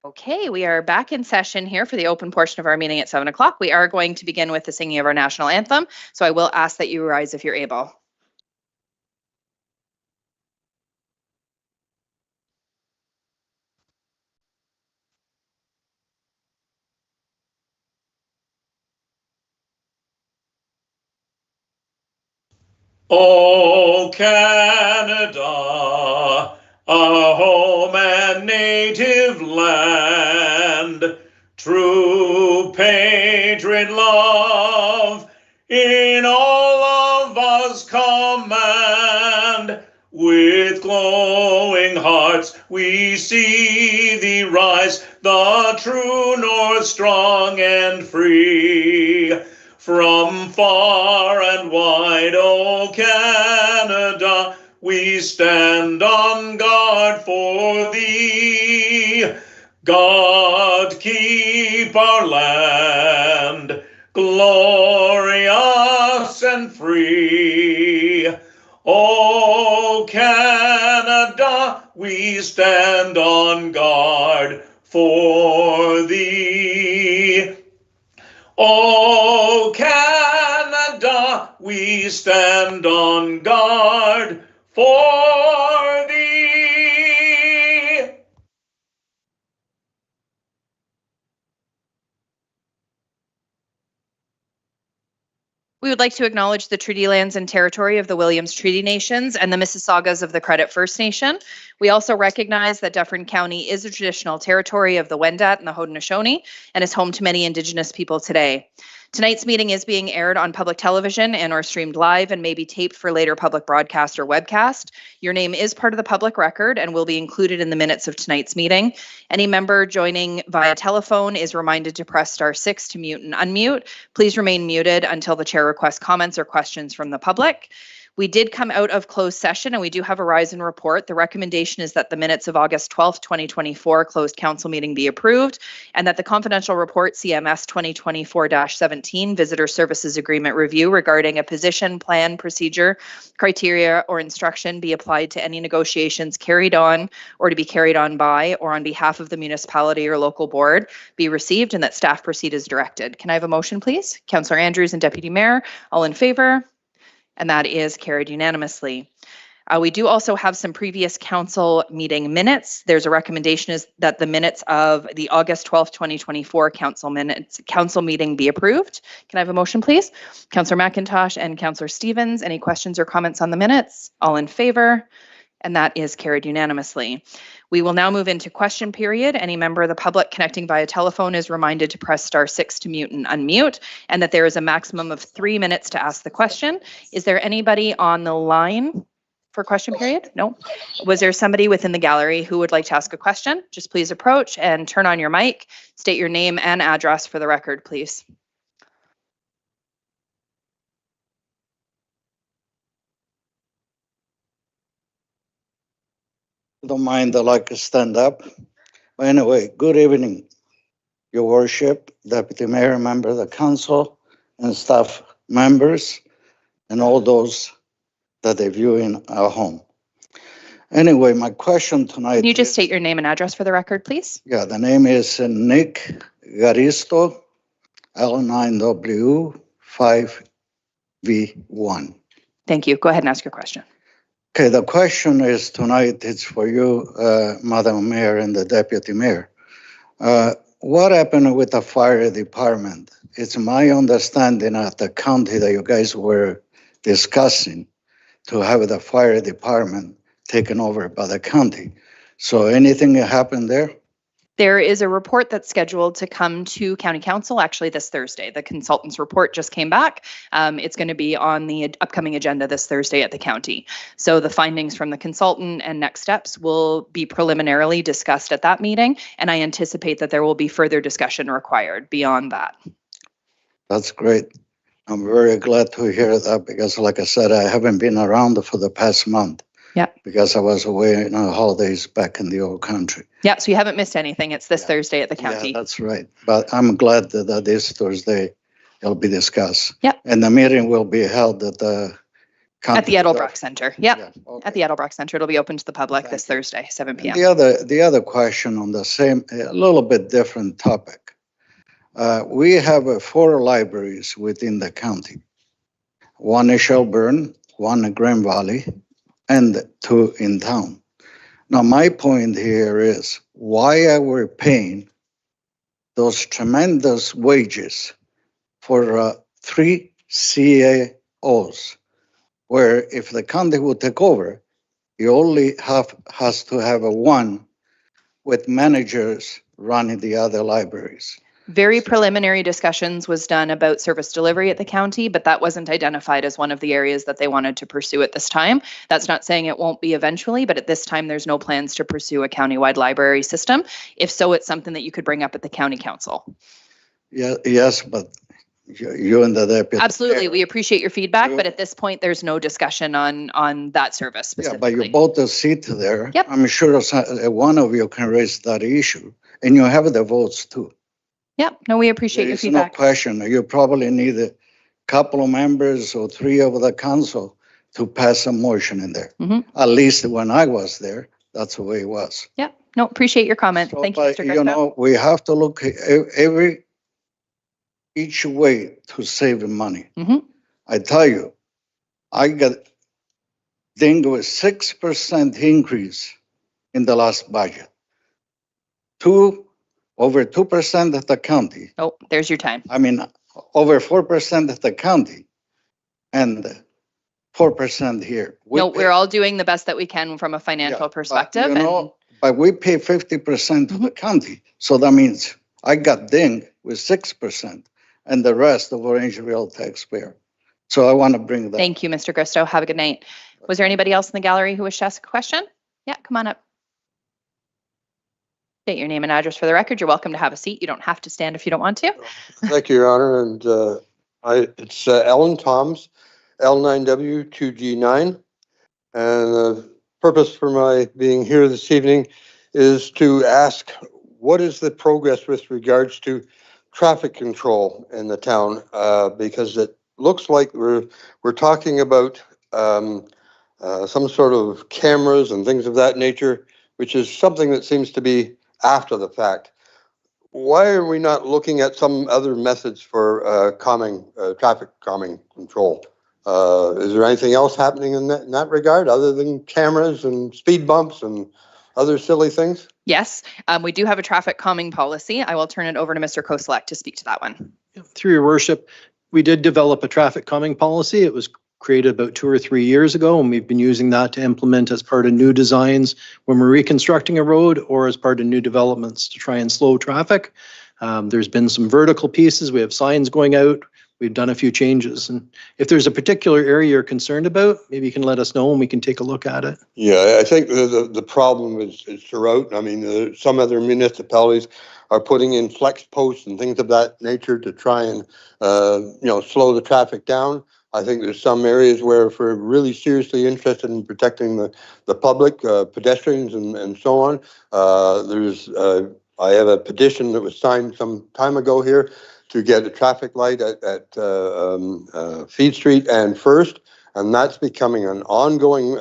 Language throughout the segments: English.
Okay, we are back in session here for the open portion of our meeting at 7 o'clock. We are going to begin with the singing of our national anthem, so I will ask that you rise if you're able. O Canada, our home and native land, true patriot love in all of us command. With glowing hearts we see thee rise, the true north strong and free. From far and wide, O Canada, we stand on guard for thee. God keep our land glorious and free. O Canada, we stand on guard for thee. O Canada, we stand on guard for thee. We would like to acknowledge the treaty lands and territory of the Williams Treaty Nations and the Mississaugas of the Credit First Nation. We also recognize that Dufferin County is a traditional territory of the Wendat and the Haudenosaunee and is home to many Indigenous people today. Tonight's meeting is being aired on public television and or streamed live and may be taped for later public broadcast or webcast. Your name is part of the public record and will be included in the minutes of tonight's meeting. Any member joining via telephone is reminded to press *6 to mute and unmute. Please remain muted until the chair requests comments or questions from the public. We did come out of closed session and we do have a rise in report. The recommendation is that the minutes of August 12th, 2024 closed council meeting be approved and that the confidential report CMS 2024-17 Visitor Services Agreement Review regarding a position, plan, procedure, criteria, or instruction be applied to any negotiations carried on or to be carried on by or on behalf of the municipality or local board be received and that staff proceed as directed. Can I have a motion, please? Councillor Andrews and Deputy Mayor, all in favor? And that is carried unanimously. We do also have some previous council meeting minutes. There's a recommendation is that the minutes of the August 12th, 2024 council meeting be approved. Can I have a motion, please? Councillor McIntosh and Councillor Stevens, any questions or comments on the minutes? All in favor? And that is carried unanimously. We will now move into question period. Any member of the public connecting via telephone is reminded to press *6 to mute and unmute, and that there is a maximum of 3 minutes to ask the question. Is there anybody on the line for question period? No. Was there somebody within the gallery who would like to ask a question? Just please approach and turn on your mic. State your name and address for the record, please. Don't mind, I like to stand up. But anyway, good evening, Your Worship, Deputy Mayor, member of the council, and staff members, and all those that they view in our home. Anyway, my question tonight. Can you just state your name and address for the record, please? Yeah, the name is Nick Garisto, L9W5V1. Thank you. Go ahead and ask your question. Okay, the question is tonight, it's for you, Madam Mayor and the Deputy Mayor. What happened with the fire department? It's my understanding at the county that you guys were discussing to have the fire department taken over by the county. So anything happened there? There is a report that's scheduled to come to County Council actually this Thursday. The consultant's report just came back. It's going to be on the upcoming agenda this Thursday at the county. So the findings from the consultant and next steps will be preliminarily discussed at that meeting, and I anticipate that there will be further discussion required beyond that. That's great. I'm very glad to hear that because, like I said, I haven't been around for the past month. Yeah. Because I was away on holidays back in the old country. Yeah, so you haven't missed anything. It's this Thursday at the county. Yeah, that's right. But I'm glad that this Thursday it'll be discussed. Yeah. And the meeting will be held at the At the Edelbrock Center. Yep. Yeah, okay. At the Edelbrock Center. It'll be open to the public Thank this you. Thursday, 7 And p.m. the other question on the same, a little bit different topic. We have 4 libraries within the county. One in Shelburne, one in Grand Valley, and 2 in town. Now, my point here is, why are we paying those tremendous wages for 3 CAOs, where if the county will take over, you only has to have a one with managers running the other libraries. Very preliminary discussions was done about service delivery at the county, but that wasn't identified as one of the areas that they wanted to pursue at this time. That's not saying it won't be eventually, but at this time, there's no plans to pursue a countywide library system. If so, it's something that you could bring up at the county council. Yeah, yes, but you and the deputy. Absolutely. mayor- We appreciate your feedback, You- but at this point, there's no discussion on that service Yeah, but specifically. you bought a seat there. Yep. I'm sure one of you can raise that issue, and you have the votes too. Yep. No, we appreciate There your is no feedback. question. You probably need a couple of members or 3 of the council to pass a motion in there. Mhm. At least when I was there, that's the way it was. Yep. No, appreciate your comment. So, Thank you, but, Mr. Christo. we have to look each way to save money. Mhm. I tell you, I got dinged with 6% increase in the last budget. Over 2% of the county. Oh, there's your time. I mean, over 4% of the county and 4% here. No, we're all doing the best that we can from a financial perspective. But we pay 50% to the county. So that means I got dinged with 6% and the rest of Orangeville taxpayer. So I want to bring that. Thank you, Mr. Gristo. Have a good night. Was there anybody else in the gallery who wished to ask a question? Yeah, come on up. State your name and address for the record. You're welcome to have a seat. You don't have to stand if you don't want to. Thank you, Your Honor. And it's Ellen Toms, L9W2G9. And the purpose for my being here this evening is to ask, what is the progress with regards to traffic control in the town? Because it looks like we're talking about some sort of cameras and things of that nature, which is something that seems to be after the fact. Why are we not looking at some other methods for traffic calming control? Is there anything else happening in that regard other than cameras and speed bumps and other silly things? Yes, we do have a traffic calming policy. I will turn it over to Mr. Koselleck to speak to that one. Through your worship, we did develop a traffic calming policy. It was created about 2 or 3 years ago, and we've been using that to implement as part of new designs when we're reconstructing a road or as part of new developments to try and slow traffic. There's been some vertical pieces. We have signs going out. We've done a few changes. And if there's a particular area you're concerned about, maybe you can let us know and we can take a look at it. Yeah, I think the problem is throughout. I mean, some other municipalities are putting in flex posts and things of that nature to try and slow the traffic down. I think there's some areas where if we're really seriously interested in protecting the public, pedestrians and so on, I have a petition that was signed some time ago here to get a traffic light at Feed Street and First, and that's becoming an ongoing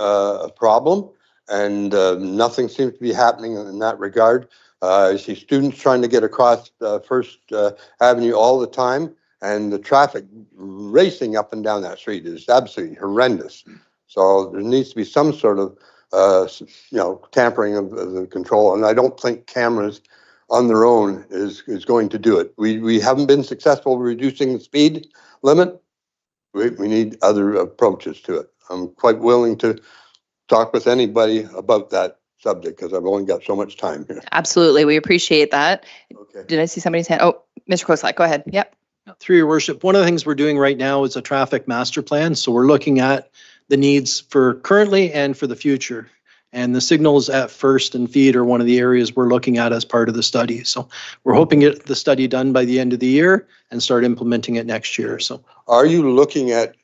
problem, and nothing seems to be happening in that regard. I see students trying to get across First Avenue all the time, and the traffic racing up and down that street is absolutely horrendous. So there needs to be some sort of, tampering of the control. And I don't think cameras on their own is going to do it. We haven't been successful reducing the speed limit. We need other approaches to it. I'm quite willing to talk with anybody about that subject because I've only got so much time here. Absolutely. We appreciate that. Okay. Did I see somebody's hand? Oh, Mr. Koselleck, go ahead. Yep. Through your worship, one of the things we're doing right now is a traffic master plan. So we're looking at the needs for currently and for the future. And the signals at First and Feed are one of the areas we're looking at as part of the study. So we're hoping to get the study done by the end of the year and start implementing it next year. So Are you looking at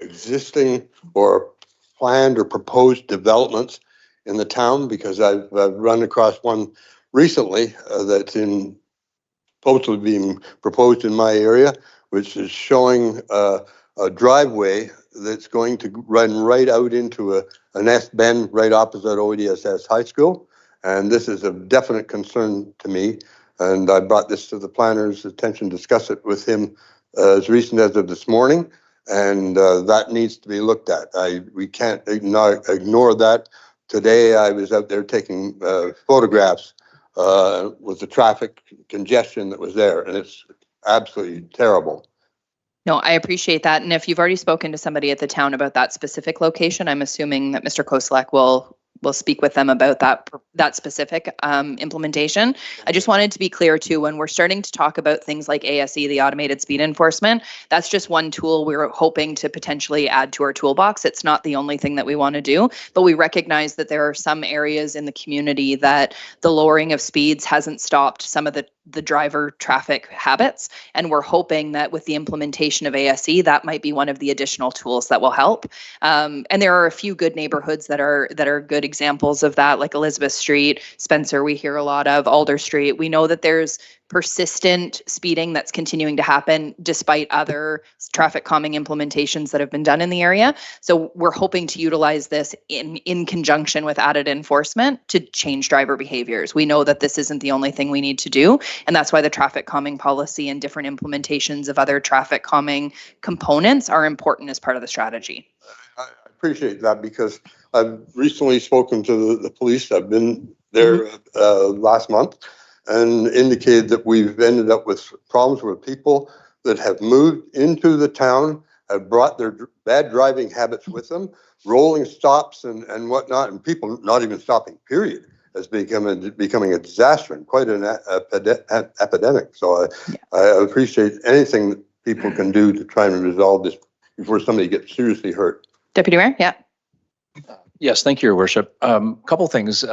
existing or planned or proposed developments in the town? Because I've run across one recently that's supposed to be being proposed in my area, which is showing a driveway that's going to run right out into an S-bend right opposite ODSS High School. And this is a definite concern to me. And I brought this to the planner's attention, discussed it with him as recent as of this morning. And that needs to be looked at. We can't ignore that. Today, I was out there taking photographs with the traffic congestion that was there, and it's absolutely terrible. No, I appreciate that. And if you've already spoken to somebody at the town about that specific location, I'm assuming that Mr. Koselleck will speak with them about that specific implementation. I just wanted to be clear too, when we're starting to talk about things like ASE, the automated speed enforcement, that's just one tool we're hoping to potentially add to our toolbox. It's not the only thing that we want to do, but we recognize that there are some areas in the community that the lowering of speeds hasn't stopped some of the driver traffic habits. And we're hoping that with the implementation of ASE, that might be one of the additional tools that will help. And there are a few good neighborhoods that are good examples of that, like Elizabeth Street, Spencer, we hear a lot of, Alder Street. We know that there's persistent speeding that's continuing to happen despite other traffic calming implementations that have been done in the area. So we're hoping to utilize this in conjunction with added enforcement to change driver behaviors. We know that this isn't the only thing we need to do, and that's why the traffic calming policy and different implementations of other traffic calming components are important as part of the strategy. I appreciate that because I've recently spoken to the police. I've been there last month and indicated that we've ended up with problems with people that have moved into the town, have brought their bad driving habits with them, rolling stops and whatnot, and people not even stopping, period, has becoming a disaster and quite an epidemic. So I appreciate anything that people can do to try and resolve this before somebody gets seriously hurt. Deputy Mayor, yeah. Yes, thank you, Your Worship. Couple things.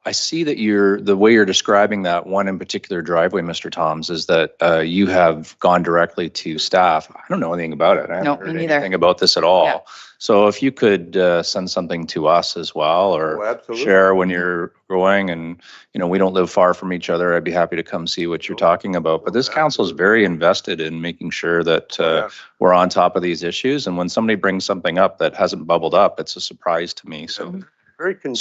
I see that the way you're describing that one in particular driveway, Mr. Toms, is that you have gone directly to staff. I don't know anything about it. I haven't heard anything about this at all. Yeah. So if you could send something to us as well, or share when you're going, and we don't live far from each other, I'd be happy to come see what you're talking about. But this council is very invested in making sure that we're on top of these issues. And when somebody brings something up that hasn't bubbled up, it's a surprise to me. So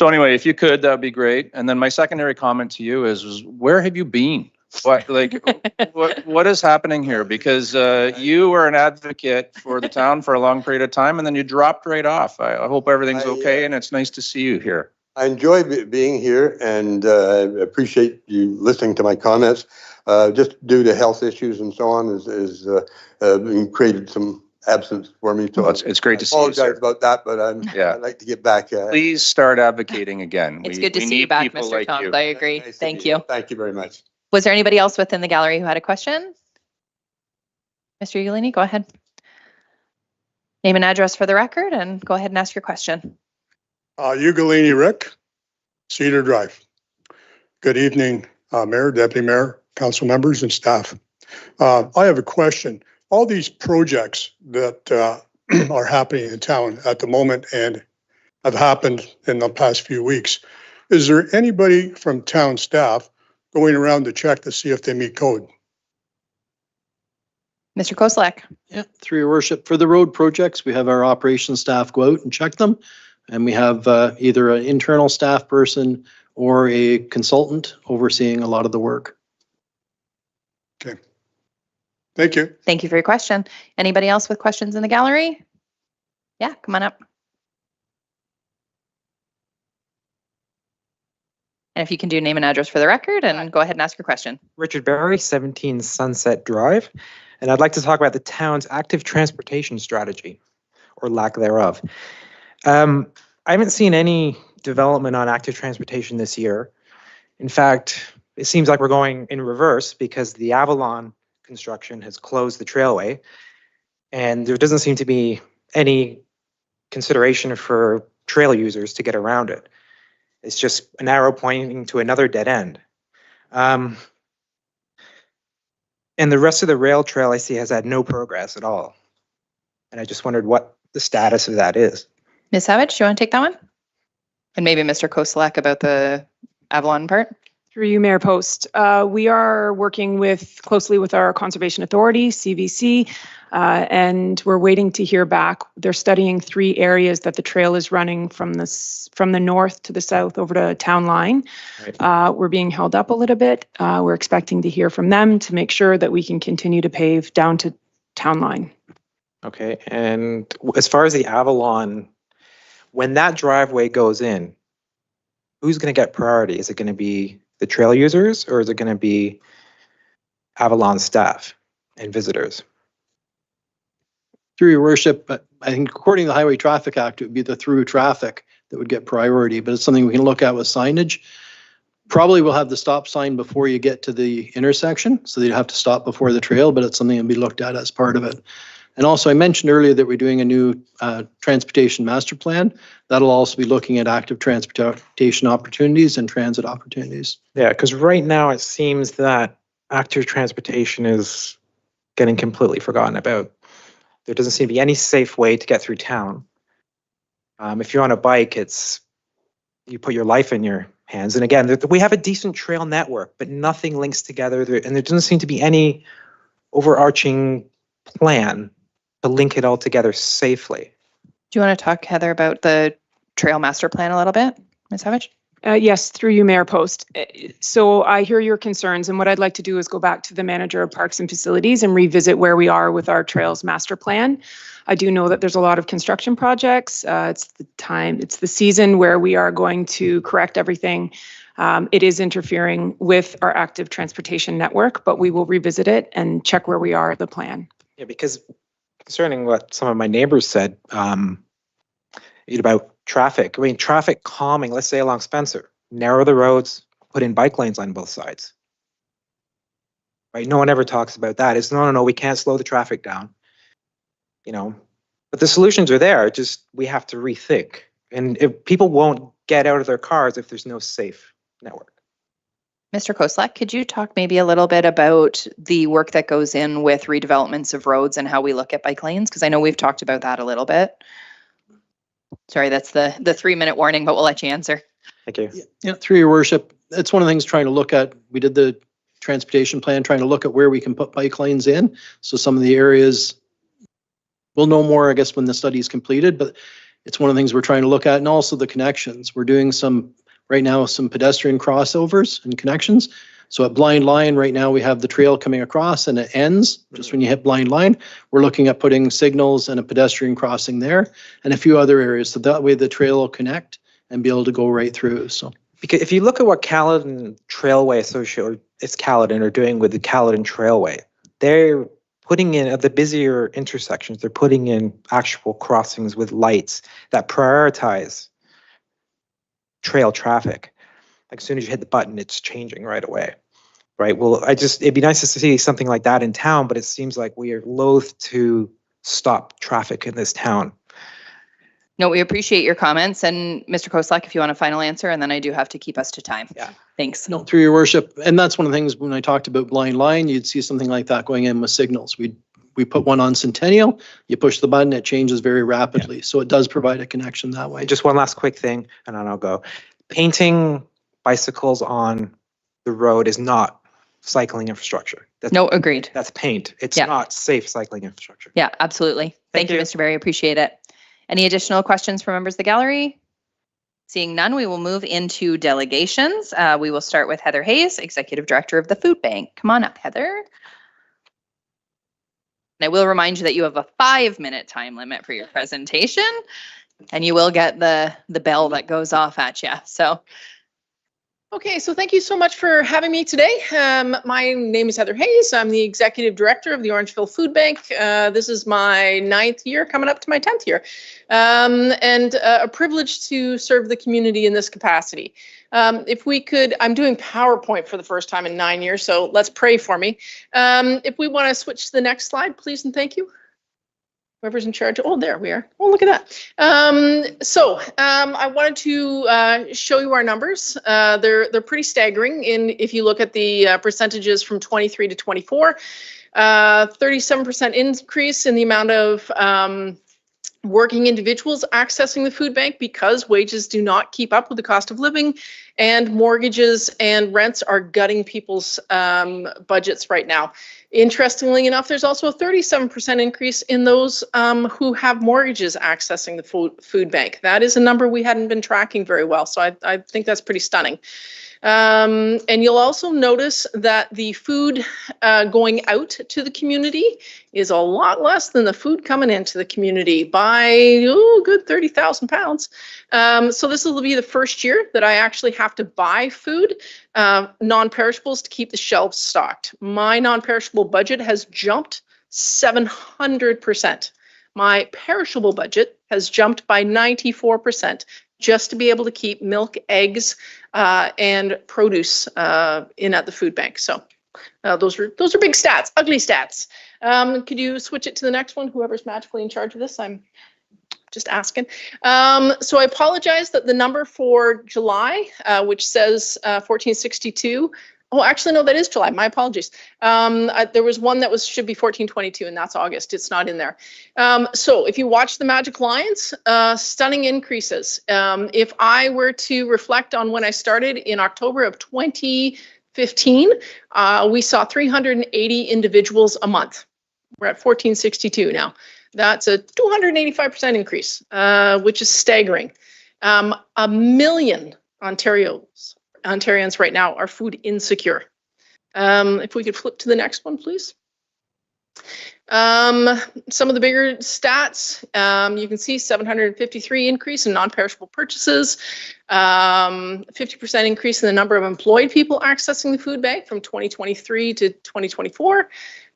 anyway, if you could, that'd be great. And then my secondary comment to you is where have you been? What is happening here? Because you were an advocate for the town for a long period of time, and then you dropped right off. I hope everything's okay, and it's nice to see you here. I enjoy being here, and I appreciate you listening to my comments. Just due to health issues and so on, has created some absence for me. So it's great to see you, sir. I apologize about that, but I'd like to get back. Please start advocating again. It's good to see you back, Mr. Toms. I agree. Nice Thank you. Thank you very much. Was there anybody else within the gallery who had a question? Mr. Ugolini, go ahead. Name and address for the record and go ahead and ask your question. Ugolini Rick, Cedar Drive. Good evening, Mayor, Deputy Mayor, council members and staff. I have a question. All these projects that are happening in town at the moment and have happened in the past few weeks, is there anybody from town staff going around to check to see if they meet code? Mr. Koselleck. Yeah, through your worship, for the road projects, we have our operations staff go out and check them. And we have either an internal staff person or a consultant overseeing a lot of the work. Okay. Thank you. Thank you for your question. Anybody else with questions in the gallery? Yeah, come on up. And if you can do name and address for the record and go ahead and ask your question. Richard Barry, 17 Sunset Drive. And I'd like to talk about the town's active transportation strategy, or lack thereof. I haven't seen any development on active transportation this year. In fact, it seems like we're going in reverse because the Avalon construction has closed the trailway, and there doesn't seem to be any consideration for trail users to get around it. It's just an arrow pointing to another dead end. And the rest of the rail trail I see has had no progress at all. And I just wondered what the status of that is. Ms. Savage, do you want to take that one? And maybe Mr. Koselleck about the Avalon part? Through you, Mayor Post. We are working closely with our Conservation Authority, CVC, and we're waiting to hear back. They're studying 3 areas that the trail is running from the north to the south over to Town Line. Right. We're being held up a little bit. We're expecting to hear from them to make sure that we can continue to pave down to Town Line. Okay, and as far as the Avalon, when that driveway goes in, who's going to get priority? Is it going to be the trail users, or is it going to be Avalon staff and visitors? Through your worship, I think according to the Highway Traffic Act, it would be the through traffic that would get priority, but it's something we can look at with signage. Probably we'll have the stop sign before you get to the intersection, so you'd have to stop before the trail, but it's something that'll be looked at as part of it. And also, I mentioned earlier that we're doing a new transportation master plan. That'll also be looking at active transportation opportunities and transit opportunities. Yeah, because right now it seems that active transportation is getting completely forgotten about. There doesn't seem to be any safe way to get through town. If you're on a bike, you put your life in your hands. And again, we have a decent trail network, but nothing links together. And there doesn't seem to be any overarching plan to link it all together safely. Do you want to talk, Heather, about the trail master plan a little bit, Ms. Savage? Yes, through you, Mayor Post. So I hear your concerns, and what I'd like to do is go back to the manager of parks and facilities and revisit where we are with our trails master plan. I do know that there's a lot of construction projects. It's the season where we are going to correct everything. It is interfering with our active transportation network, but we will revisit it and check where we are at the plan. Yeah, because concerning what some of my neighbors said about traffic, I mean, traffic calming, let's say along Spencer, narrow the roads, put in bike lanes on both sides. Right? No one ever talks about that. It's no, we can't slow the traffic down. But the solutions are there. Just we have to rethink. And if people won't get out of their cars if there's no safe network. Mr. Koslak, could you talk maybe a little bit about the work that goes in with redevelopments of roads and how we look at bike lanes? Because I know we've talked about that a little bit. Sorry, that's the 3-minute warning, but we'll let you answer. Thank you. Yeah, through your worship, it's one of the things trying to look at. We did the transportation plan, trying to look at where we can put bike lanes in. So some of the areas, we'll know more, I guess, when the study is completed, but it's one of the things we're trying to look at. And also the connections. We're doing right now, some pedestrian crossovers and connections. So at Blind Line, right now, we have the trail coming across and it ends just when you hit Blind Line. We're looking at putting signals and a pedestrian crossing there and a few other areas. So that way the trail will connect and be able to go right through. So because if you look at what Caledon Trailway Association, it's Caledon, are doing with the Caledon Trailway, they're putting in at the busier intersections, they're putting in actual crossings with lights that prioritize trail traffic. Like as soon as you hit the button, it's changing right away. Right. Well, it'd be nice to see something like that in town, but it seems like we are loath to stop traffic in this town. No, we appreciate your comments. And Mr. Koslak, if you want a final answer, and then I do have to keep us to time. Yeah. Thanks. No, through your worship. And that's one of the things when I talked about Blind Line, you'd see something like that going in with signals. We put one on Centennial, you push the button, it changes very rapidly. Yeah. So it does provide a connection that way. Just one last quick thing, and then I'll go. Painting bicycles on the road is not cycling infrastructure. No, agreed. That's paint. It's not safe cycling infrastructure. Yeah, absolutely. Thank you, Mr. Berry. Appreciate it. Any additional questions from members of the gallery? Seeing none, we will move into delegations. We will start with Heather Hayes, Executive Director of the Food Bank. Come on up, Heather. And I will remind you that you have a 5-minute time limit for your presentation, and you will get the bell that goes off at you. So. Okay, so thank you so much for having me today. My name is Heather Hayes. I'm the Executive Director of the Orangeville Food Bank. This is my 9th year, coming up to my 10th year, and a privilege to serve the community in this capacity. If we could, I'm doing PowerPoint for the first time in 9 years, so let's pray for me. If we want to switch to the next slide, please and thank you. Whoever's in charge. Oh, there we are. Oh, look at that. I wanted to show you our numbers. They're pretty staggering. If you look at the percentages from 23 to 24, 37% increase in the amount of working individuals accessing the food bank because wages do not keep up with the cost of living, and mortgages and rents are gutting people's budgets right now. Interestingly enough, there's also a 37% increase in those who have mortgages accessing the food bank. That is a number we hadn't been tracking very well, so I think that's pretty stunning. And you'll also notice that the food going out to the community is a lot less than the food coming into the community by good 30,000 pounds. So this will be the first year that I actually have to buy food, non-perishables, to keep the shelves stocked. My non-perishable budget has jumped 700%. My perishable budget has jumped by 94%, just to be able to keep milk, eggs, and produce in at the food bank. So those are big stats, ugly stats. Could you switch it to the next one? Whoever's magically in charge of this, I'm just asking. So I apologize that the number for July, which says 1462. Oh, actually, no, that is July. My apologies. There was one that should be 1422, and that's August. It's not in there. So if you watch the Magic Lines, stunning increases. If I were to reflect on when I started in October of 2015, we saw 380 individuals a month. We're at 1462 now. That's a 285% increase, which is staggering. 1 million Ontarians right now are food insecure. If we could flip to the next one, please. Some of the bigger stats, you can see 753 increase in non-perishable purchases, 50% increase in the number of employed people accessing the food bank from 2023 to 2024.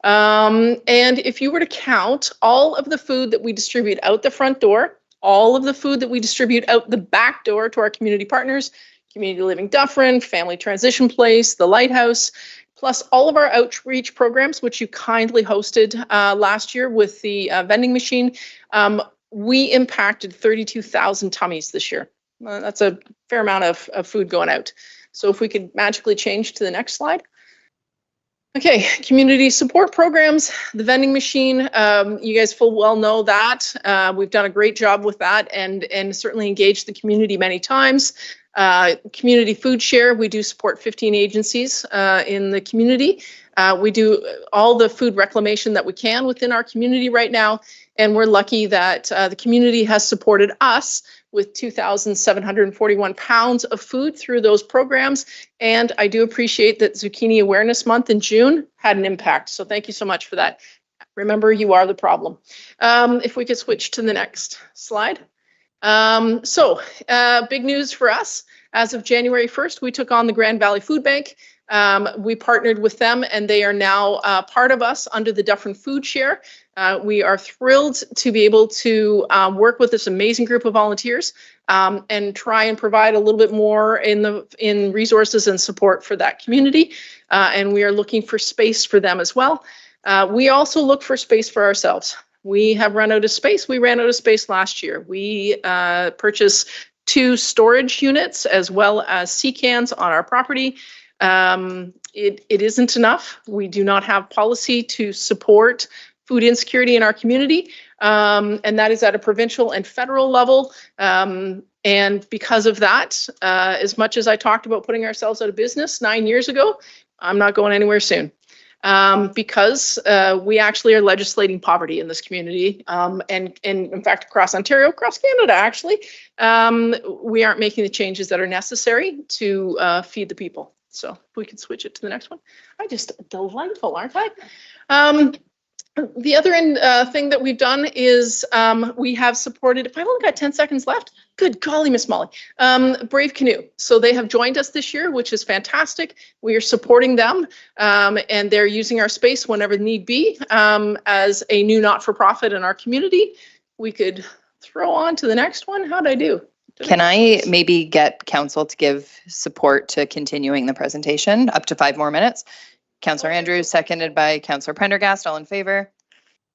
And if you were to count all of the food that we distribute out the front door, all of the food that we distribute out the back door to our community partners, Community Living Dufferin, Family Transition Place, the Lighthouse, plus all of our outreach programs, which you kindly hosted last year with the vending machine, we impacted 32,000 tummies this year. That's a fair amount of food going out. So if we could magically change to the next slide. Okay, community support programs, the vending machine, you guys full well know that. We've done a great job with that and certainly engaged the community many times. Community food share, we do support 15 agencies in the community. We do all the food reclamation that we can within our community right now, and we're lucky that the community has supported us with 2,741 pounds of food through those programs. And I do appreciate that Zucchini Awareness Month in June had an impact. So thank you so much for that. Remember, you are the problem. If we could switch to the next slide. Big news for us. As of January 1st, we took on the Grand Valley Food Bank. We partnered with them, and they are now part of us under the Dufferin Food Share. We are thrilled to be able to work with this amazing group of volunteers and try and provide a little bit more in resources and support for that community. And we are looking for space for them as well. We also look for space for ourselves. We have run out of space. We ran out of space last year. We purchased 2 storage units as well as sea cans on our property. It isn't enough. We do not have policy to support food insecurity in our community, and that is at a provincial and federal level. And because of that, as much as I talked about putting ourselves out of business 9 years ago, I'm not going anywhere soon. Because we actually are legislating poverty in this community, and in fact across Ontario, across Canada actually, we aren't making the changes that are necessary to feed the people. So if we could switch it to the next one. I'm just delightful, aren't I? The other thing that we've done is we have supported, if I've only got 10 seconds left, good golly, Miss Molly, Brave Canoe. So they have joined us this year, which is fantastic. We are supporting them, and they're using our space whenever need be as a new not-for-profit in our community. We could throw on to the next one. How'd I do? Can I maybe get council to give support to continuing the presentation up to 5 more minutes? Councillor Andrews, seconded by Councillor Prendergast. All in favor?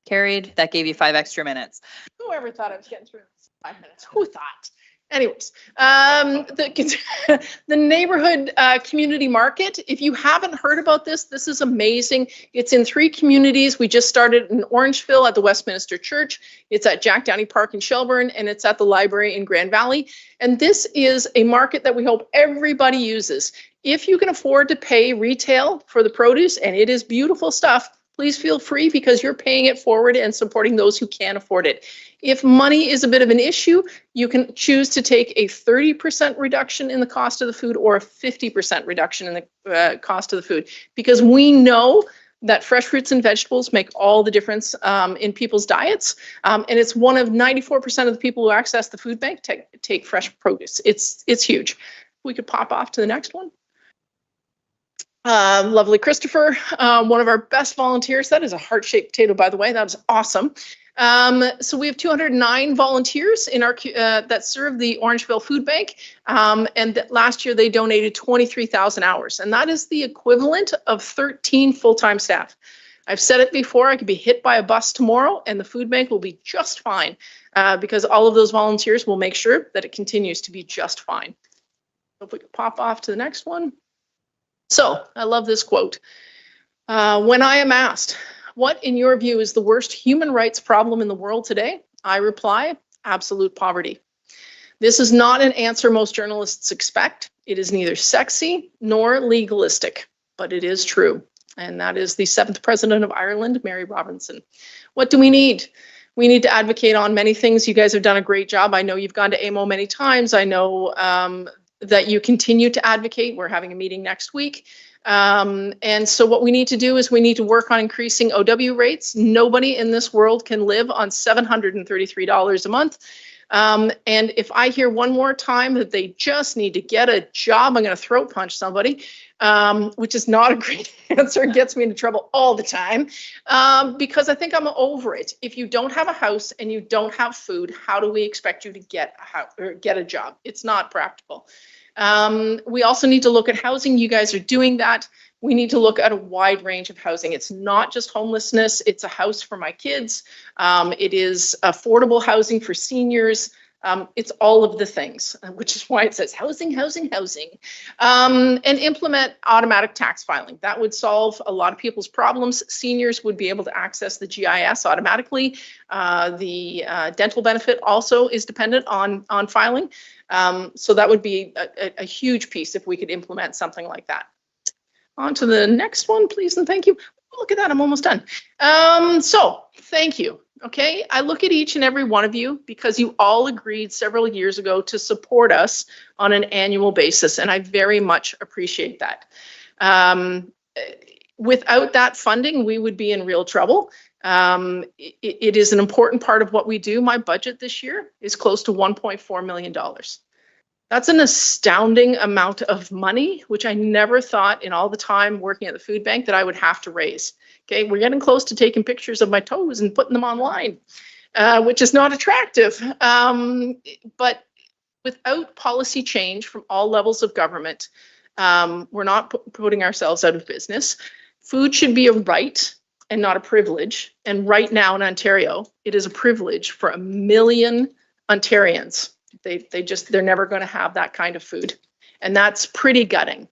Carried. That gave you 5 extra minutes. Whoever thought I was getting through 5 minutes? Who thought? Anyways, the neighborhood community market, if you haven't heard about this, this is amazing. It's in 3 communities. We just started in Orangeville at the Westminster Church. It's at Jack Downey Park in Shelburne, and it's at the library in Grand Valley. And this is a market that we hope everybody uses. If you can afford to pay retail for the produce, and it is beautiful stuff, please feel free, because you're paying it forward and supporting those who can't afford it. If money is a bit of an issue, you can choose to take a 30% reduction in the cost of the food or a 50% reduction in the cost of the food, because we know that fresh fruits and vegetables make all the difference in people's diets. And it's one of 94% of the people who access the food bank take fresh produce. It's huge. We could pop off to the next one. Lovely Christopher, one of our best volunteers. That is a heart-shaped potato, by the way. That is awesome. So we have 209 volunteers in our that serve the Orangeville Food Bank, and last year they donated 23,000 hours, and that is the equivalent of 13 full-time staff. I've said it before, I could be hit by a bus tomorrow and the food bank will be just fine, because all of those volunteers will make sure that it continues to be just fine. So if we could pop off to the next one. So I love this quote. When I am asked, what in your view is the worst human rights problem in the world today? I reply, absolute poverty. This is not an answer most journalists expect. It is neither sexy nor legalistic, but it is true. And that is the 7th President of Ireland, Mary Robinson. What do we need? We need to advocate on many things. You guys have done a great job. I know you've gone to AMO many times. I know that you continue to advocate. We're having a meeting next week. And so what we need to do is we need to work on increasing OW rates. Nobody in this world can live on $733 a month. And if I hear one more time that they just need to get a job, I'm going to throat punch somebody, which is not a great answer. It gets me into trouble all the time, because I think I'm over it. If you don't have a house and you don't have food, how do we expect you to get a house or get a job? It's not practical. We also need to look at housing. You guys are doing that. We need to look at a wide range of housing. It's not just homelessness. It's a house for my kids. It is affordable housing for seniors. It's all of the things, which is why it says housing, housing, housing. And implement automatic tax filing. That would solve a lot of people's problems. Seniors would be able to access the GIS automatically. The dental benefit also is dependent on filing. So that would be a huge piece if we could implement something like that. On to the next one, please, and thank you. Look at that, I'm almost done. So thank you. Okay, I look at each and every one of you because you all agreed several years ago to support us on an annual basis, and I very much appreciate that. Without that funding, we would be in real trouble. It is an important part of what we do. My budget this year is close to $1.4 million. That's an astounding amount of money, which I never thought in all the time working at the food bank that I would have to raise. Okay, we're getting close to taking pictures of my toes and putting them online, which is not attractive. But without policy change from all levels of government, we're not putting ourselves out of business. Food should be a right and not a privilege. And right now in Ontario, it is a privilege for 1 million Ontarians. They're never going to have that kind of food. And that's pretty gutting.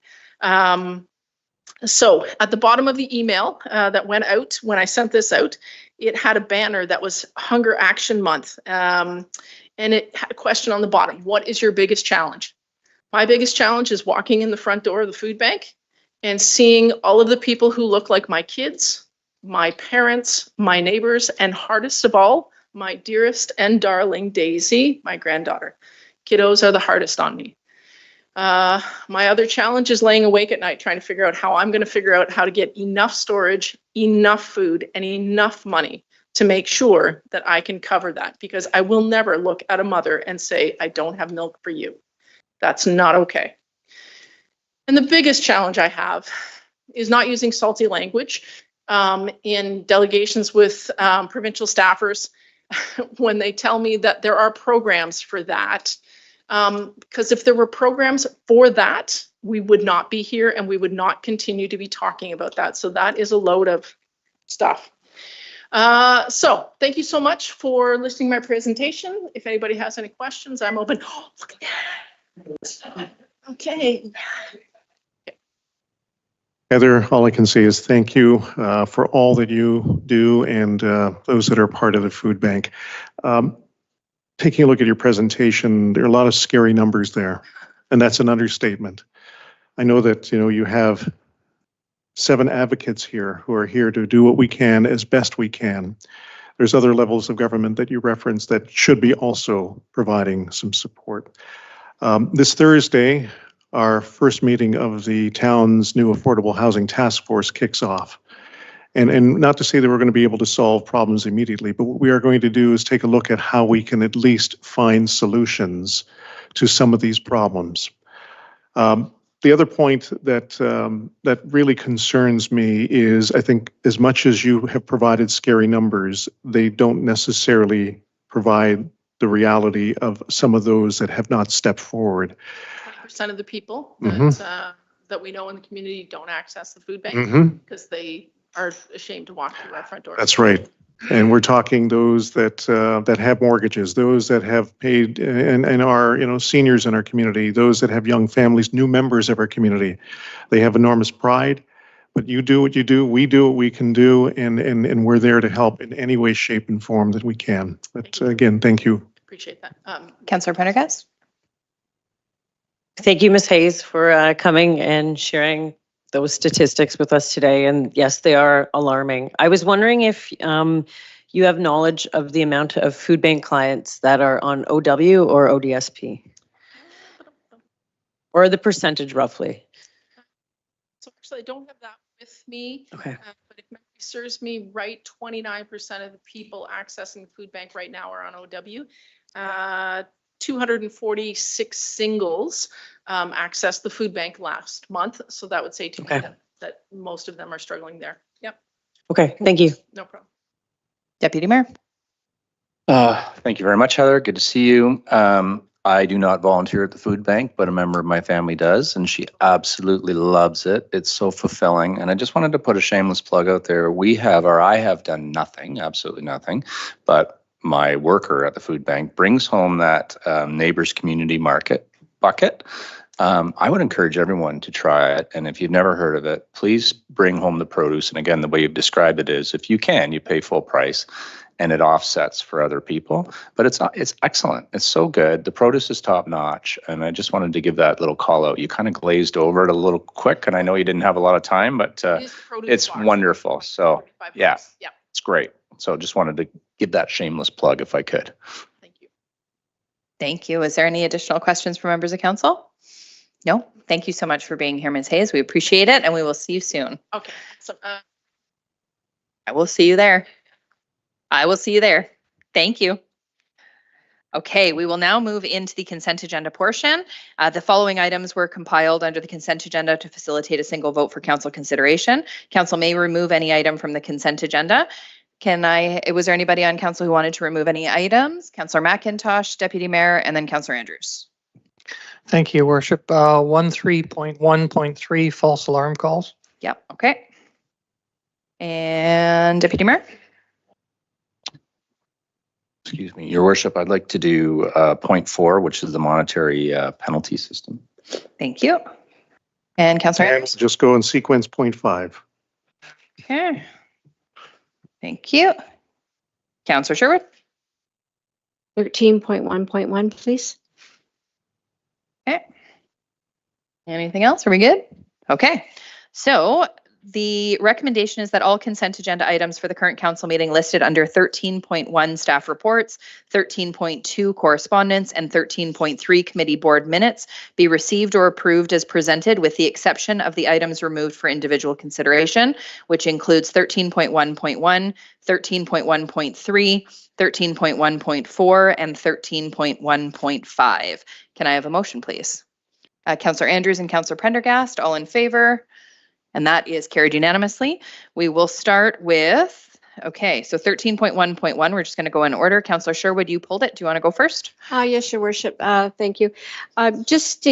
So at the bottom of the email that went out, when I sent this out, it had a banner that was Hunger Action Month. And it had a question on the bottom. What is your biggest challenge? My biggest challenge is walking in the front door of the food bank and seeing all of the people who look like my kids, my parents, my neighbors, and hardest of all, my dearest and darling Daisy, my granddaughter. Kiddos are the hardest on me. My other challenge is laying awake at night trying to figure out how I'm going to figure out how to get enough storage, enough food, and enough money to make sure that I can cover that, because I will never look at a mother and say, I don't have milk for you. That's not okay. And the biggest challenge I have is not using salty language in delegations with provincial staffers when they tell me that there are programs for that. Because if there were programs for that, we would not be here and we would not continue to be talking about that. So that is a load of stuff. So thank you so much for listening to my presentation. If anybody has any questions, I'm open. Oh, look at that. Okay. Heather, all I can say is thank you for all that you do and those that are part of the food bank. Taking a look at your presentation, there are a lot of scary numbers there, and that's an understatement. I know that you have 7 advocates here who are here to do what we can as best we can. There's other levels of government that you referenced that should be also providing some support. This Thursday, our first meeting of the town's new Affordable Housing Task Force kicks off. And not to say that we're going to be able to solve problems immediately, but what we are going to do is take a look at how we can at least find solutions to some of these problems. The other point that really concerns me is, I think as much as you have provided scary numbers, they don't necessarily provide the reality of some of those that have not stepped forward. 20% of the people that we know in the community don't access the food bank because they are ashamed to walk through our front door. That's right. And we're talking those that have mortgages, those that have paid and are seniors in our community, those that have young families, new members of our community. They have enormous pride, but you do what you do, we do what we can do, and we're there to help in any way, shape, and form that we can. But again, thank you. Appreciate that. Councillor Prendergast? Thank you, Ms. Hayes, for coming and sharing those statistics with us today. And yes, they are alarming. I was wondering if you have knowledge of the amount of food bank clients that are on OW or ODSP, or the percentage roughly. So actually, I don't have that with me. Okay. But if memory serves me right, 29% of the people accessing the food bank right now are on OW. 246 singles accessed the food bank last month. So that would say to me that most of them are struggling there. Yep. Okay, thank you. No problem. Deputy Mayor? Thank you very much, Heather. Good to see you. I do not volunteer at the food bank, but a member of my family does, and she absolutely loves it. It's so fulfilling. And I just wanted to put a shameless plug out there. I have done nothing, absolutely nothing, but my worker at the food bank brings home that Neighbors Community Market bucket. I would encourage everyone to try it. And if you've never heard of it, please bring home the produce. And again, the way you've described it is, if you can, you pay full price and it offsets for other people. But it's excellent. It's so good. The produce is top notch. And I just wanted to give that little call out. You kind of glazed over it a little quick, and I know you didn't have a lot of time, but it's wonderful. So yeah, it's great. So just wanted to give that shameless plug if I could. Thank you. Thank you. Is there any additional questions from members of council? No? Thank you so much for being here, Ms. Hayes. We appreciate it, and we will see you soon. Okay. So, I will see you there. I will see you there. Thank you. Okay, we will now move into the consent agenda portion. The following items were compiled under the consent agenda to facilitate a single vote for council consideration. Council may remove any item from the consent agenda. Was there anybody on council who wanted to remove any items? Councillor McIntosh, Deputy Mayor, and then Councillor Andrews. Thank you, Worship. 13.1.3 false alarm calls. Yep, okay. And Deputy Mayor? Excuse me, Your Worship, I'd like to do point 4, which is the monetary penalty system. Thank you. And Councillor Andrews? Just go in sequence point 5. Okay. Thank you. Councillor Sherwood? 13.1.1, please. Okay. Anything else? Are we good? Okay. So the recommendation is that all consent agenda items for the current council meeting listed under 13.1 staff reports, 13.2 correspondence, and 13.3 committee board minutes be received or approved as presented, with the exception of the items removed for individual consideration, which includes 13.1.1, 13.1.3, 13.1.4, and 13.1.5. Can I have a motion, please? Councillor Andrews and Councillor Prendergast, all in favor? And that is carried unanimously. We will start with, okay, so 13.1.1, we're just going to go in order. Councillor Sherwood, you pulled it. Do you want to go first? Yes, Your Worship. Thank you. Just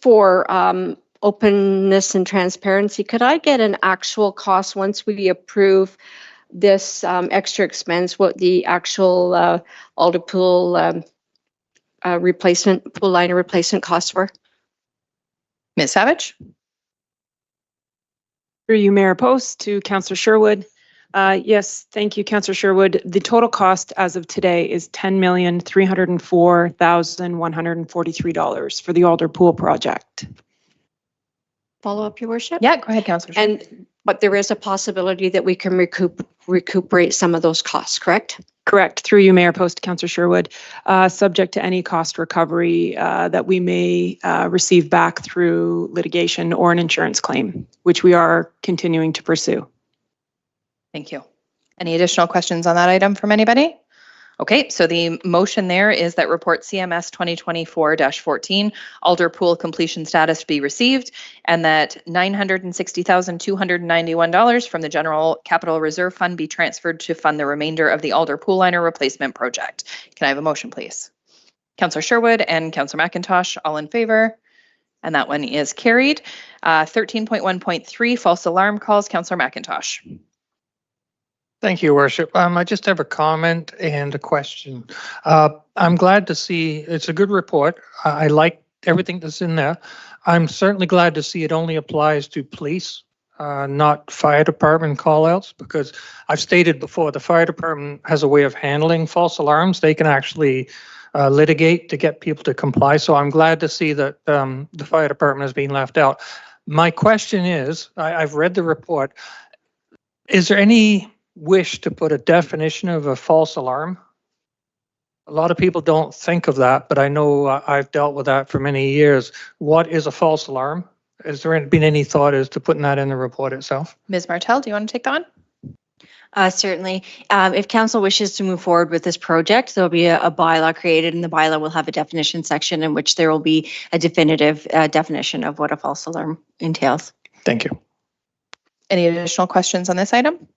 for openness and transparency, could I get an actual cost once we approve this extra expense, what the actual Alder Pool replacement, pool liner replacement costs were? Ms. Savage? Through you, Mayor Post, to Councillor Sherwood. Yes, thank you, Councillor Sherwood. The total cost as of today is $10,304,143 for the Alder Pool project. Follow up, Your Worship? Yeah, go ahead, Councillor. But there is a possibility that we can recuperate some of those costs, correct? Correct. Through you, Mayor Post, to Councillor Sherwood, subject to any cost recovery that we may receive back through litigation or an insurance claim, which we are continuing to pursue. Thank you. Any additional questions on that item from anybody? Okay, so the motion there is that report CMS 2024-14 Alder Pool completion status be received, and that $960,291 from the General Capital Reserve Fund be transferred to fund the remainder of the Alder Pool liner replacement project. Can I have a motion, please? Councillor Sherwood and Councillor McIntosh, all in favor? And that one is carried. 13.1.3 false alarm calls. Councillor McIntosh. Thank you, Worship. I just have a comment and a question. I'm glad to see it's a good report. I like everything that's in there. I'm certainly glad to see it only applies to police, not fire department call-outs, because I've stated before the fire department has a way of handling false alarms. They can actually litigate to get people to comply. So I'm glad to see that the fire department is being left out. My question is, I've read the report. Is there any wish to put a definition of a false alarm? A lot of people don't think of that, but I know I've dealt with that for many years. What is a false alarm? Has there been any thought as to putting that in the report itself? Ms. Martel, do you want to take that one? Certainly. If council wishes to move forward with this project, there'll be a bylaw created, and the bylaw will have a definition section in which there will be a definitive definition of what a false alarm entails. Thank you. Any additional questions on this item?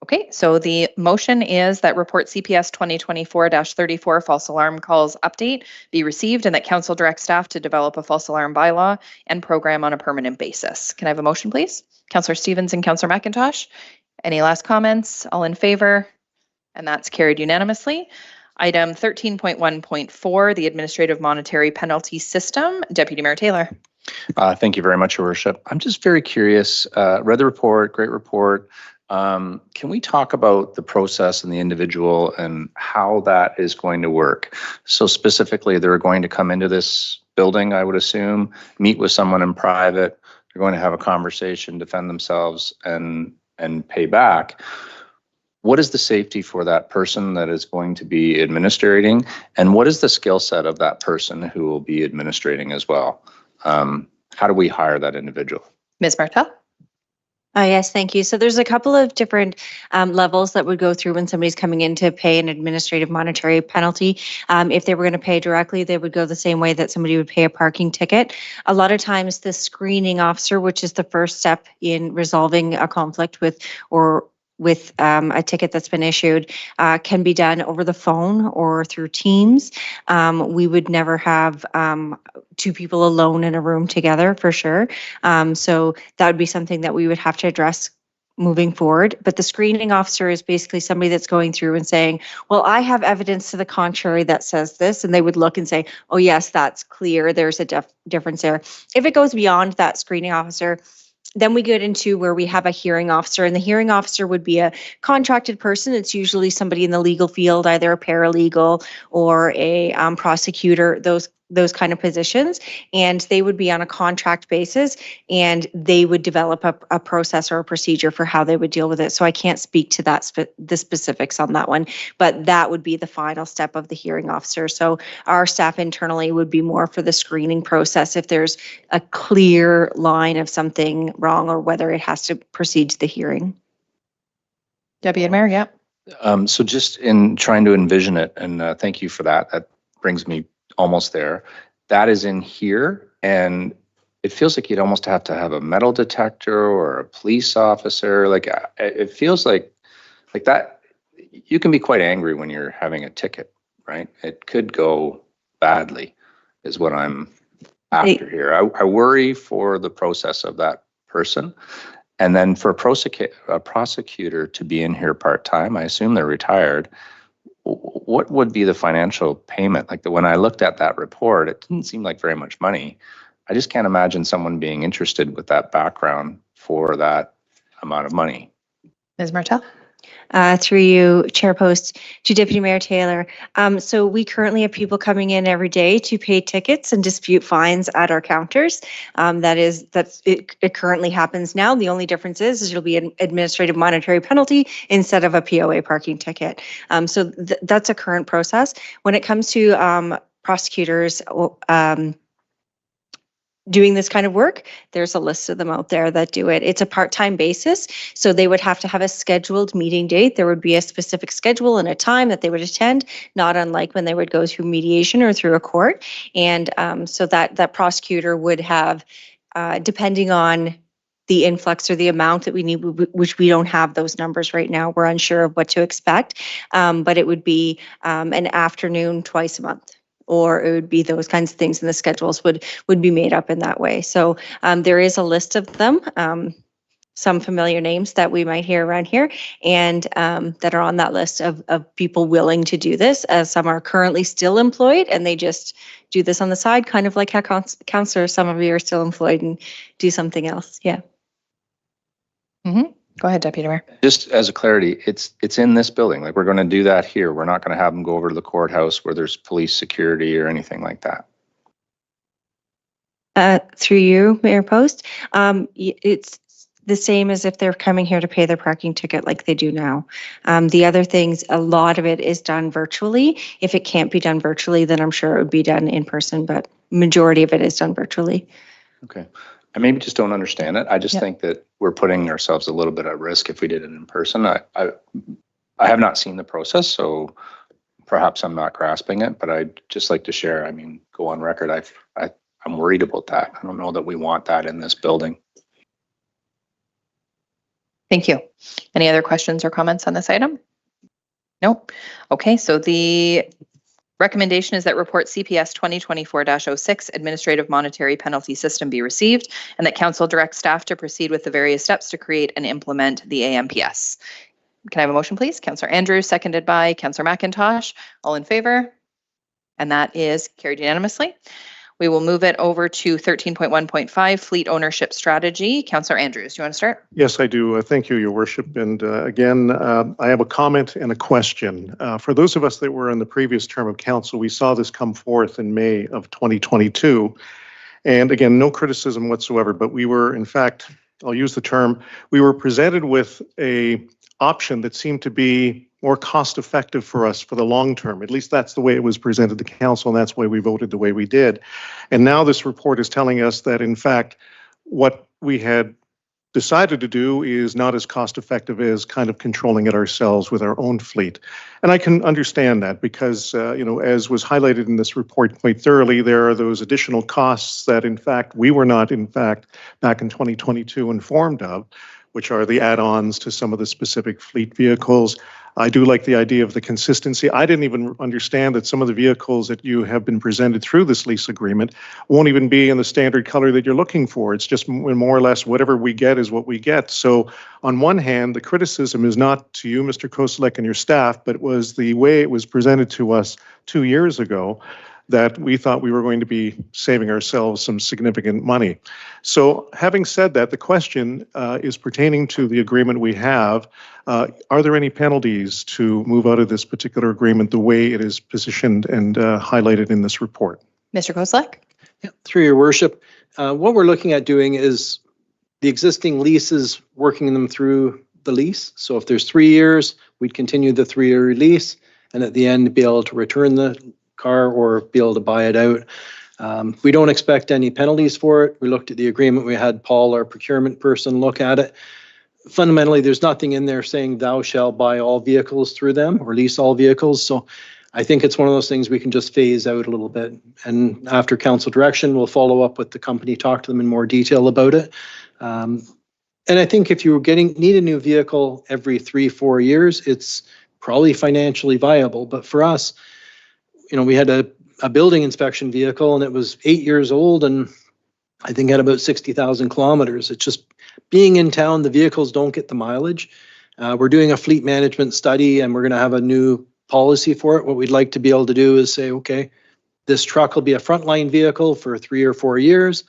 Okay, so the motion is that report CPS 2024-34 false alarm calls update be received, and that council direct staff to develop a false alarm bylaw and program on a permanent basis. Can I have a motion, please? Councillor Stevens and Councillor McIntosh. Any last comments? All in favor? And that's carried unanimously. Item 13.1.4, the Administrative Monetary Penalty System. Deputy Mayor Taylor. Thank you very much, Your Worship. I'm just very curious. Read the report, great report. Can we talk about the process and the individual and how that is going to work? So specifically, they're going to come into this building, I would assume, meet with someone in private. They're going to have a conversation, defend themselves, and pay back. What is the safety for that person that is going to be administrating? And what is the skill set of that person who will be administrating as well? How do we hire that individual? Ms. Martel? Yes, thank you. So there's a couple of different levels that would go through when somebody's coming in to pay an administrative monetary penalty. If they were going to pay directly, they would go the same way that somebody would pay a parking ticket. A lot of times the screening officer, which is the first step in resolving a conflict with a ticket that's been issued, can be done over the phone or through Teams. We would never have two people alone in a room together, for sure. So that would be something that we would have to address moving forward. But the screening officer is basically somebody that's going through and saying, well, I have evidence to the contrary that says this. And they would look and say, oh, yes, that's clear. There's a difference there. If it goes beyond that screening officer, then we get into where we have a hearing officer, and the hearing officer would be a contracted person. It's usually somebody in the legal field, either a paralegal or a prosecutor, those kind of positions, and they would be on a contract basis, and they would develop a process or a procedure for how they would deal with it. So I can't speak to that the specifics on that one, but that would be the final step of the hearing officer. So our staff internally would be more for the screening process if there's a clear line of something wrong or whether it has to proceed to the hearing. Deputy Mayor, yeah. So just in trying to envision it, and thank you for that. That brings me almost there. That is in here, and it feels like you'd almost have to have a metal detector or a police officer. Like it feels like that. You can be quite angry when you're having a ticket, right? It could go badly, is what I'm after here. I worry for the process of that person, And then for a prosecutor to be in here part-time, I assume they're retired, what would be the financial payment? Like when I looked at that report, it didn't seem like very much money. I just can't imagine someone being interested with that background for that amount of money. Ms. Martel? Through you, Chair Post, to Deputy Mayor Taylor. So we currently have people coming in every day to pay tickets and dispute fines at our counters. It currently happens now. The only difference is it'll be an administrative monetary penalty instead of a POA parking ticket. So that's a current process. When it comes to prosecutors, doing this kind of work, there's a list of them out there that do it. It's a part-time basis, so they would have to have a scheduled meeting date. There would be a specific schedule and a time that they would attend, not unlike when they would go through mediation or through a court. And so that prosecutor would have, depending on the influx or the amount that we need, which we don't have those numbers right now, we're unsure of what to expect, but it would be an afternoon twice a month, or it would be those kinds of things, and the schedules would be made up in that way. So there is a list of them, some familiar names that we might hear around here, and that are on that list of people willing to do this, as some are currently still employed and they just do this on the side, kind of like how councillors, some of you are still employed and do something else. Yeah. Mm-hmm. Go ahead, Deputy Mayor. Just as a clarity, it's in this building. Like, we're going to do that here. We're not going to have them go over to the courthouse where there's police security or anything like that. Through you, Mayor Post, it's the same as if they're coming here to pay their parking ticket like they do now. The other things, a lot of it is done virtually. If it can't be done virtually, then I'm sure it would be done in person, but majority of it is done virtually. Okay. I maybe just don't understand it. I just think that we're putting ourselves a little bit at risk if we did it in person. I have not seen the process, so perhaps I'm not grasping it, but I'd just like to share, I mean, go on record. I'm worried about that. I don't know that we want that in this building. Thank you. Any other questions or comments on this item? Nope. Okay, so the recommendation is that report CPS 2024-06 Administrative Monetary Penalty System be received, and that council direct staff to proceed with the various steps to create and implement the AMPS. Can I have a motion, please? Councillor Andrews, seconded by Councillor McIntosh. All in favor? And that is carried unanimously. We will move it over to 13.1.5 Fleet Ownership Strategy. Councillor Andrews, do you want to start? Yes, I do. Thank you, Your Worship. And again, I have a comment and a question. For those of us that were in the previous term of council, we saw this come forth in May of 2022. And again, no criticism whatsoever, but we were, in fact, I'll use the term, we were presented with a option that seemed to be more cost effective for us for the long term. At least that's the way it was presented to council, and that's why we voted the way we did. And now this report is telling us that, in fact, what we had decided to do is not as cost effective as kind of controlling it ourselves with our own fleet. And I can understand that because, as was highlighted in this report quite thoroughly, there are those additional costs that, in fact, we were not, in fact, back in 2022 informed of, which are the add-ons to some of the specific fleet vehicles. I do like the idea of the consistency. I didn't even understand that some of the vehicles that you have been presented through this lease agreement won't even be in the standard color that you're looking for. It's just more or less whatever we get is what we get. So on one hand, the criticism is not to you, Mr. Koselleck, and your staff, but it was the way it was presented to us 2 years ago that we thought we were going to be saving ourselves some significant money. So having said that, the question is pertaining to the agreement we have. Are there any penalties to move out of this particular agreement the way it is positioned and highlighted in this report? Mr. Koselleck? Yeah, through your worship, what we're looking at doing is the existing leases, working them through the lease. So if there's 3 years, we'd continue the 3-year lease, and at the end be able to return the car or be able to buy it out. We don't expect any penalties for it. We looked at the agreement. We had Paul, our procurement person, look at it. Fundamentally, there's nothing in there saying thou shalt buy all vehicles through them or lease all vehicles. So I think it's one of those things we can just phase out a little bit. And after council direction, we'll follow up with the company, talk to them in more detail about it. And I think if you need a new vehicle every 3-4 years, it's probably financially viable. But for us, we had a building inspection vehicle and it was 8 years old and I think had about 60,000 kilometers. It just being in town, the vehicles don't get the mileage. We're doing a fleet management study and we're going to have a new policy for it. What we'd like to be able to do is say, okay, this truck will be a frontline vehicle for 3 or 4 years,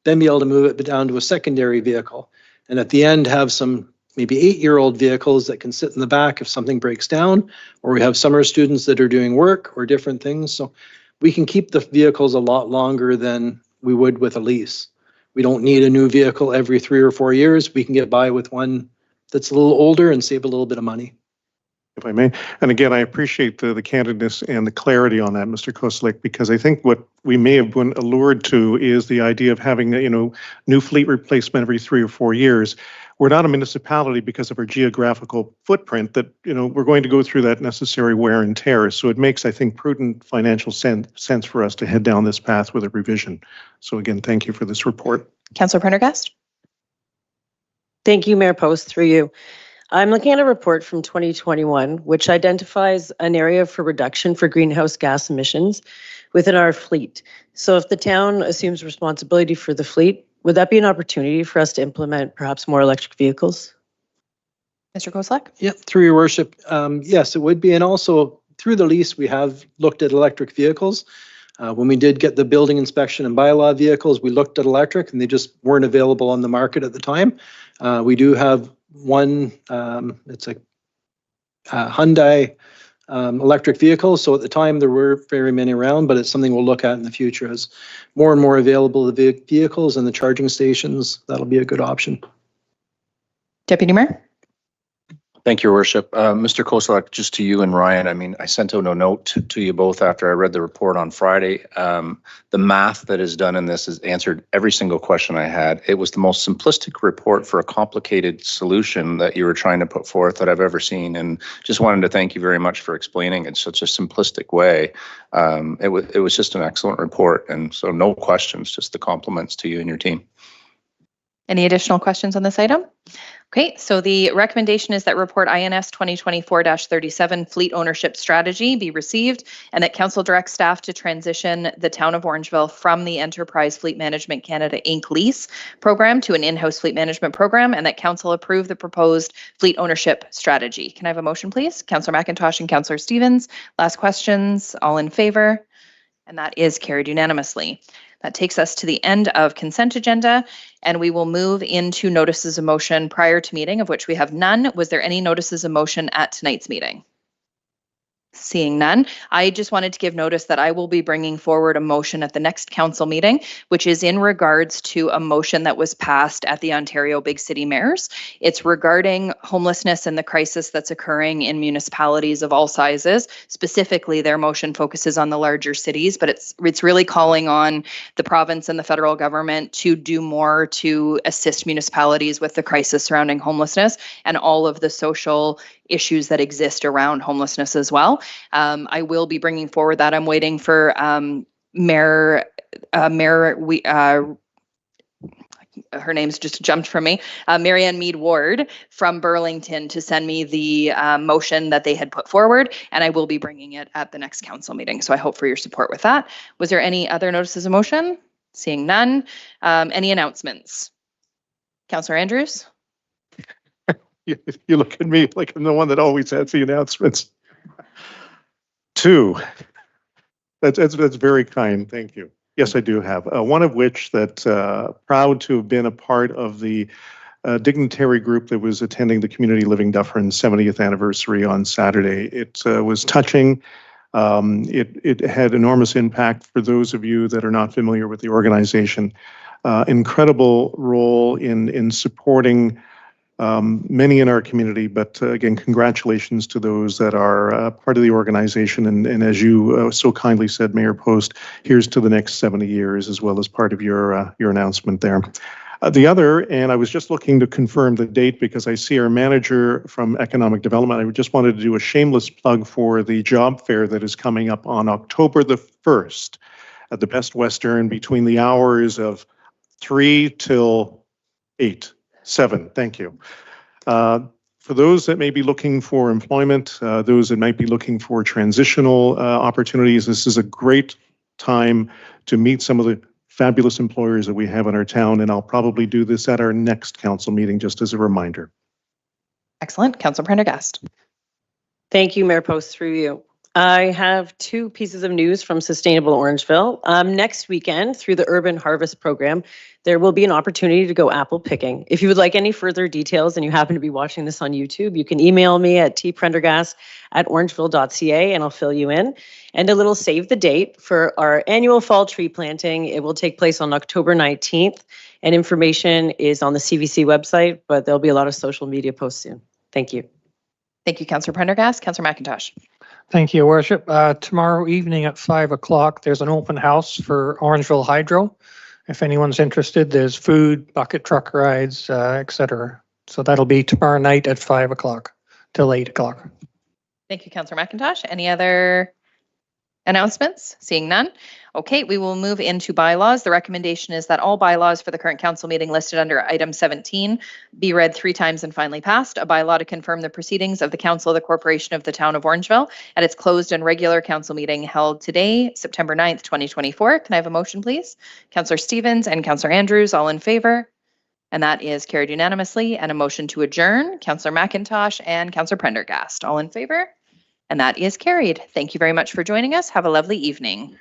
then be able to move it down to a secondary vehicle. And at the end, have some maybe 8-year-old vehicles that can sit in the back if something breaks down, or we have summer students that are doing work or different things. So we can keep the vehicles a lot longer than we would with a lease. We don't need a new vehicle every 3 or 4 years. We can get by with one that's a little older and save a little bit of money. If I may. And again, I appreciate the candidness and the clarity on that, Mr. Koselleck, because I think what we may have been allured to is the idea of having, new fleet replacement every 3 or 4 years. We're not a municipality because of our geographical footprint that, we're going to go through that necessary wear and tear. So it makes, I think, prudent financial sense for us to head down this path with a revision. So again, thank you for this report. Councillor Prendergast. Thank you, Mayor Post, through you. I'm looking at a report from 2021, which identifies an area for reduction for greenhouse gas emissions within our fleet. So if the town assumes responsibility for the fleet, would that be an opportunity for us to implement perhaps more electric vehicles? Mr. Koselleck? Yeah, through your worship, yes, it would be. And also through the lease, we have looked at electric vehicles. When we did get the building inspection and bylaw vehicles, we looked at electric and they just weren't available on the market at the time. We do have one, it's a Hyundai electric vehicle. So at the time there were very many around, but it's something we'll look at in the future as more and more available the vehicles and the charging stations. That'll be a good option. Deputy Mayor. Thank you, Your Worship. Mr. Koselleck, just to you and Ryan, I mean, I sent out a note to you both after I read the report on Friday. The math that is done in this has answered every single question I had. It was the most simplistic report for a complicated solution that you were trying to put forth that I've ever seen. And just wanted to thank you very much for explaining it in such a simplistic way. It was just an excellent report. And so no questions, just the compliments to you and your team. Any additional questions on this item? Okay, so the recommendation is that report INS 2024-37 Fleet Ownership Strategy be received and that council direct staff to transition the town of Orangeville from the Enterprise Fleet Management Canada Inc. lease program to an in-house fleet management program, and that council approve the proposed fleet ownership strategy. Can I have a motion, please? Councillor McIntosh and Councillor Stevens. Last questions, all in favor? And that is carried unanimously. That takes us to the end of consent agenda, and we will move into notices of motion prior to meeting, of which we have none. Was there any notices of motion at tonight's meeting? Seeing none, I just wanted to give notice that I will be bringing forward a motion at the next council meeting, which is in regards to a motion that was passed at the Ontario Big City Mayors. It's regarding homelessness and the crisis that's occurring in municipalities of all sizes. Specifically, their motion focuses on the larger cities, but it's really calling on the province and the federal government to do more to assist municipalities with the crisis surrounding homelessness and all of the social issues that exist around homelessness as well. I will be bringing forward that. I'm waiting for Mayor, her name's just jumped from me, Marianne Mead Ward from Burlington to send me the motion that they had put forward, and I will be bringing it at the next council meeting. So I hope for your support with that. Was there any other notices of motion? Seeing none. Any announcements? Councillor Andrews? You look at me like I'm the one that always has the announcements. 2. That's very kind. Thank you. Yes, I do have. One of which that proud to have been a part of the dignitary group that was attending the Community Living Dufferin 70th anniversary on Saturday. It was touching. It had enormous impact for those of you that are not familiar with the organization. Incredible role in supporting many in our community, but again, congratulations to those that are part of the organization. And as you so kindly said, Mayor Post, here's to the next 70 years, as well as part of your announcement there. The other, and I was just looking to confirm the date because I see our manager from Economic Development. I just wanted to do a shameless plug for the job fair that is coming up on October the 1st at the Best Western between the hours of 3 till 7. Thank you. For those that may be looking for employment, those that might be looking for transitional opportunities, this is a great time to meet some of the fabulous employers that we have in our town, and I'll probably do this at our next council meeting, just as a reminder. Excellent. Councillor Prendergast. Thank you, Mayor Post, through you. I have two pieces of news from Sustainable Orangeville. Next weekend, through the Urban Harvest Program, there will be an opportunity to go apple picking. If you would like any further details and you happen to be watching this on YouTube, you can email me at tprendergast@orangeville.ca and I'll fill you in. And a little save the date for our annual fall tree planting. It will take place on October 19th, and information is on the CVC website, but there'll be a lot of social media posts soon. Thank you. Thank you, Councillor Prendergast. Councillor McIntosh. Thank you, Worship. Tomorrow evening at 5 o'clock, there's an open house for Orangeville Hydro. If anyone's interested, there's food, bucket truck rides, etc. So that'll be tomorrow night at 5 o'clock till 8 o'clock. Thank you, Councillor McIntosh. Any other announcements? Seeing none. Okay, we will move into bylaws. The recommendation is that all bylaws for the current council meeting listed under item 17 be read 3 times and finally passed. A bylaw to confirm the proceedings of the Council of the Corporation of the Town of Orangeville at its closed and regular council meeting held today, September 9th, 2024. Can I have a motion, please? Councillor Stevens and Councillor Andrews, all in favor? And that is carried unanimously. And a motion to adjourn, Councillor McIntosh and Councillor Prendergast, all in favor? And that is carried. Thank you very much for joining us. Have a lovely evening.